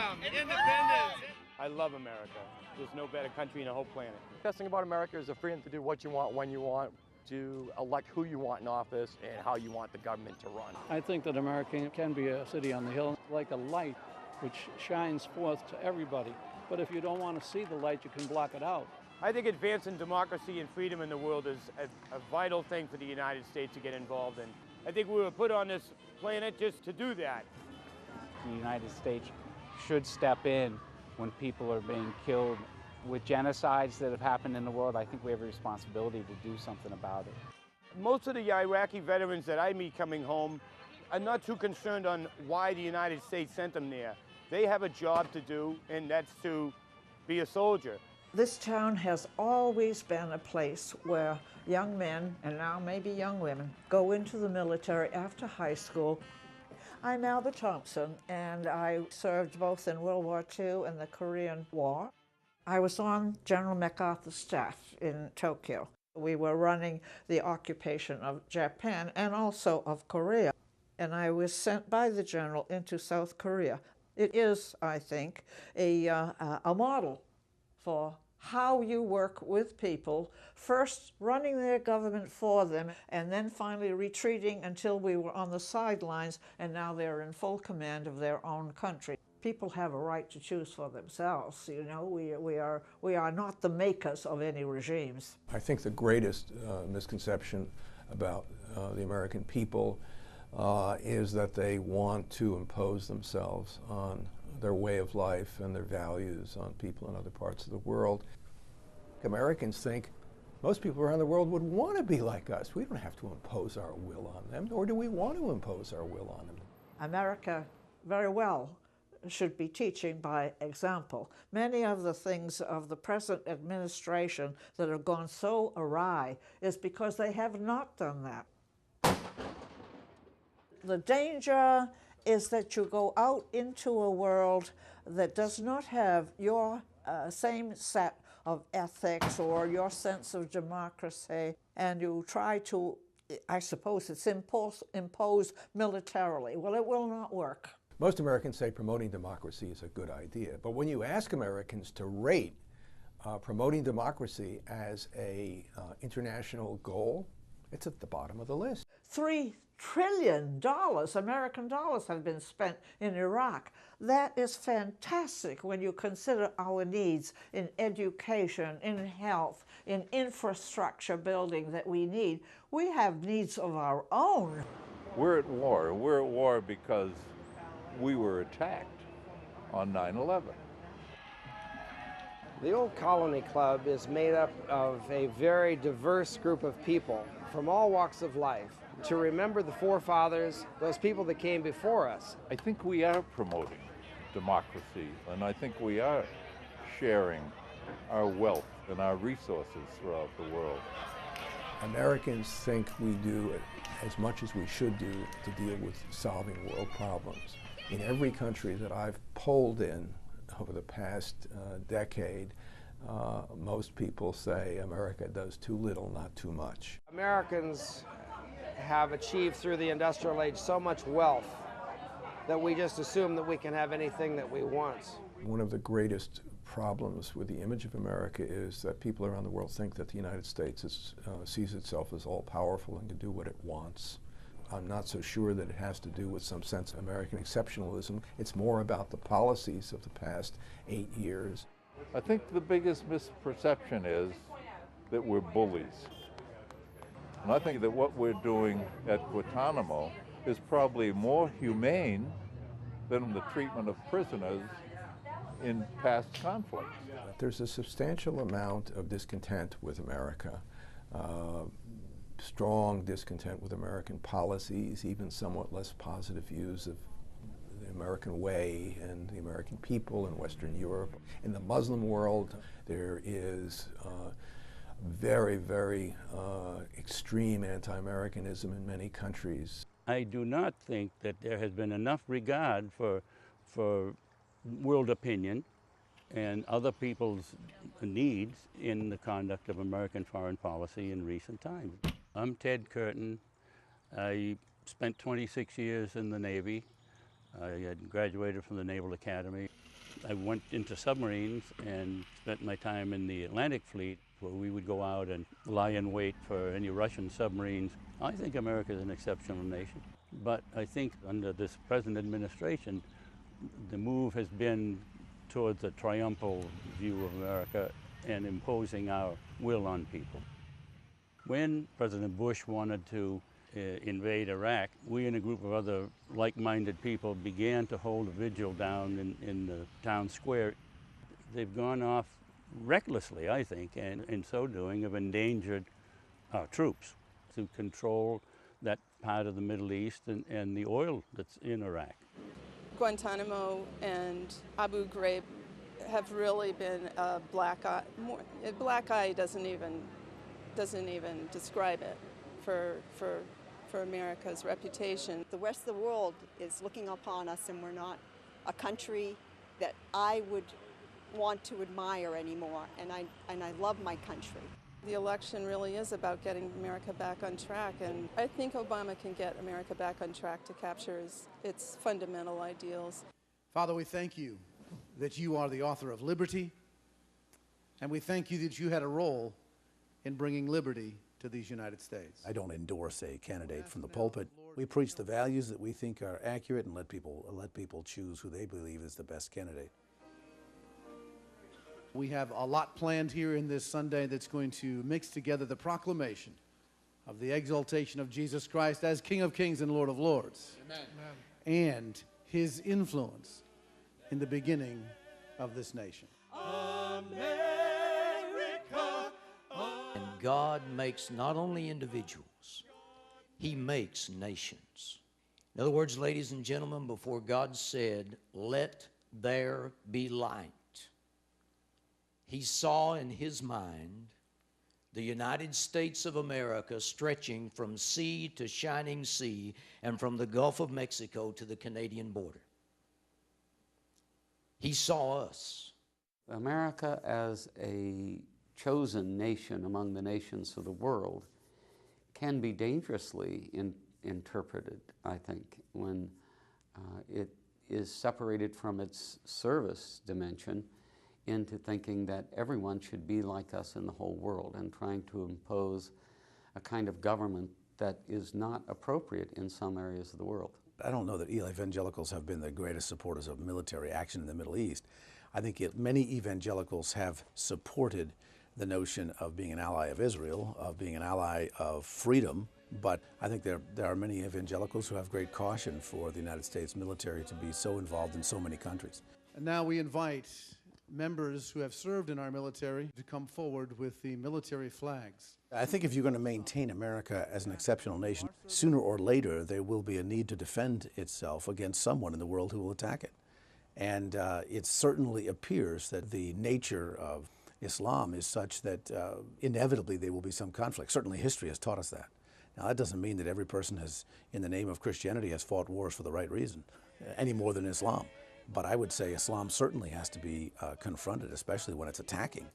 Freedom, independence. I love America. There's no better country in the whole planet. The best thing about America is the freedom to do what you want, when you want, to elect who you want in office and how you want the government to run. I think that America can be a city on the hill, like a light which shines forth to everybody. But if you don't want to see the light, you can block it out. I think advancing democracy and freedom in the world is a vital thing for the United States to get involved in. I think we were put on this planet just to do that. The United States should step in when people are being killed. With genocides that have happened in the world, I think we have a responsibility to do something about it. Most of the Iraqi veterans that I meet coming home are not too concerned on why the United States sent them there. They have a job to do, and that's to be a soldier. This town has always been a place where young men, and now maybe young women, go into the military after high school. I'm Albert Thompson, and I served both in World War II and the Korean War. I was on General MacArthur's staff in Tokyo. We were running the occupation of Japan and also of Korea. And I was sent by the general into South Korea. It is, I think, a model for how you work with people, first running their government for them, and then finally retreating until we were on the sidelines, and now they're in full command of their own country. People have a right to choose for themselves. You know, we are not the makers of any regimes. I think the greatest misconception about the American people is that they want to impose themselves on their way of life and their values on people in other parts of the world. Americans think most people around the world would want to be like us. We don't have to impose our will on them, nor do we want to impose our will on them. America very well should be teaching by example. Many of the things of the present administration that have gone so awry is because they have not done that. The danger is that you go out into a world that does not have your same set of ethics or your sense of democracy, and you try to, I suppose it's imposed militarily. Well, it will not work. Most Americans say promoting democracy is a good idea, but when you ask Americans to rate promoting democracy as a international goal, it's at the bottom of the list. $3 trillion American dollars have been spent in Iraq. That is fantastic when you consider our needs in education, in health, in infrastructure building that we need. We have needs of our own. We're at war. We're at war because we were attacked on 9/11. The Old Colony Club is made up of a very diverse group of people from all walks of life to remember the forefathers, those people that came before us. I think we are promoting democracy, and I think we are sharing our wealth and our resources throughout the world. Americans think we do as much as we should do to deal with solving world problems. In every country that I've polled in over the past decade, most people say America does too little, not too much. Americans have achieved through the industrial age so much wealth that we just assume that we can have anything that we want. One of the greatest problems with the image of America is that people around the world think that the United States sees itself as all-powerful and can do what it wants. I'm not so sure that it has to do with some sense of American exceptionalism. It's more about the policies of the past 8 years. I think the biggest misperception is that we're bullies. And I think that what we're doing at Guantanamo is probably more humane than the treatment of prisoners in past conflicts. There's a substantial amount of discontent with America. Strong discontent with American policies, even somewhat less positive views of the American way and the American people in Western Europe. In the Muslim world, there is very, very extreme anti-Americanism in many countries. I do not think that there has been enough regard for world opinion and other people's needs in the conduct of American foreign policy in recent times. I'm Ted Curtin. I spent 26 years in the Navy. I had graduated from the Naval Academy. I went into submarines and spent my time in the Atlantic Fleet, where we would go out and lie in wait for any Russian submarines. I think America is an exceptional nation. But I think under this present administration, the move has been towards a triumphal view of America and imposing our will on people. When President Bush wanted to invade Iraq, we and a group of other like-minded people began to hold a vigil down in the town square. They've gone off recklessly, I think, and in so doing have endangered our troops to control that part of the Middle East and the oil that's in Iraq. Guantanamo and Abu Ghraib have really been a black eye. Black eye doesn't even describe it for America's reputation. The rest of the world is looking upon us, and we're not a country that I would want to admire anymore, and I love my country. The election really is about getting America back on track, and I think Obama can get America back on track to capture its fundamental ideals. Father, we thank you that you are the author of liberty, and we thank you that you had a role in bringing liberty to these United States. I don't endorse a candidate from the pulpit. We preach the values that we think are accurate and let people choose who they believe is the best candidate. We have a lot planned here in this Sunday that's going to mix together the proclamation of the exaltation of Jesus Christ as King of Kings and Lord of Lords. Amen. And his influence in the beginning of this nation. And God makes not only individuals, he makes nations. In other words, ladies and gentlemen, before God said, "Let there be light," he saw in his mind the United States of America stretching from sea to shining sea and from the Gulf of Mexico to the Canadian border. He saw us. America as a chosen nation among the nations of the world can be dangerously interpreted, I think, when it is separated from its service dimension into thinking that everyone should be like us in the whole world and trying to impose a kind of government that is not appropriate in some areas of the world. I don't know that evangelicals have been the greatest supporters of military action in the Middle East. I think many evangelicals have supported the notion of being an ally of Israel, of being an ally of freedom, but I think there are many evangelicals who have great caution for the United States military to be so involved in so many countries. And now we invite members who have served in our military to come forward with the military flags. I think if you're going to maintain America as an exceptional nation, sooner or later there will be a need to defend itself against someone in the world who will attack it. And it certainly appears that the nature of Islam is such that inevitably there will be some conflict. Certainly history has taught us that. Now that doesn't mean that every person has, in the name of Christianity, has fought wars for the right reason, any more than Islam. But I would say Islam certainly has to be confronted, especially when it's attacking.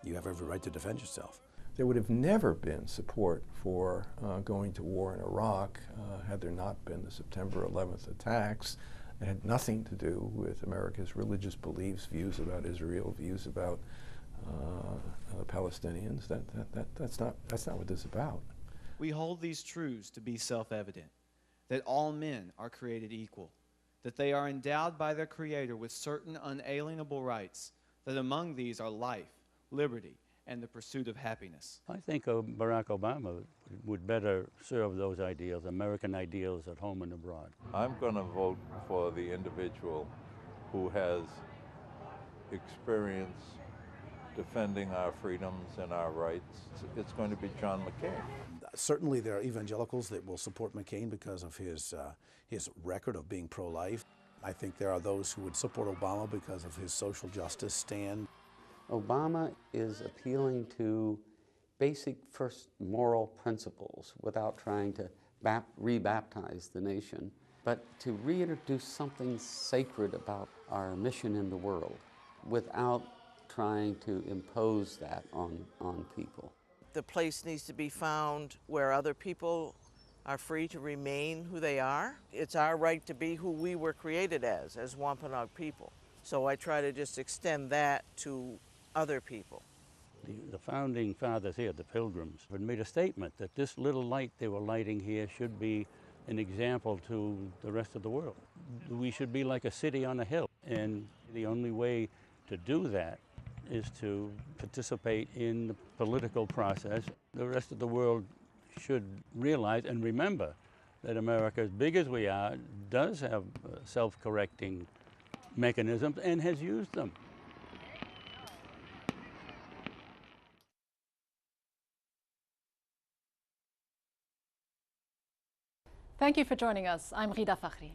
You have every right to defend yourself. There would have never been support for going to war in Iraq had there not been the September 11th attacks. It had nothing to do with America's religious beliefs, views about Israel, views about Palestinians. That's not what this is about. We hold these truths to be self-evident, that all men are created equal, that they are endowed by their Creator with certain unalienable rights, that among these are life, liberty, and the pursuit of happiness. I think Barack Obama would better serve those ideals, American ideals, at home and abroad. I'm going to vote for the individual who has experience defending our freedoms and our rights. It's going to be John McCain. Certainly there are evangelicals that will support McCain because of his record of being pro-life. I think there are those who would support Obama because of his social justice stand. Obama is appealing to basic first moral principles without trying to rebaptize the nation, but to reintroduce something sacred about our mission in the world without trying to impose that on people. The place needs to be found where other people are free to remain who they are. It's our right to be who we were created as Wampanoag people. So I try to just extend that to other people. The founding fathers here, the Pilgrims, had made a statement that this little light they were lighting here should be an example to the rest of the world. We should be like a city on a hill, and the only way to do that is to participate in the political process. The rest of the world should realize and remember that America, as big as we are, does have self-correcting mechanisms and has used them. Thank you for joining us. I'm Rida Fakhri.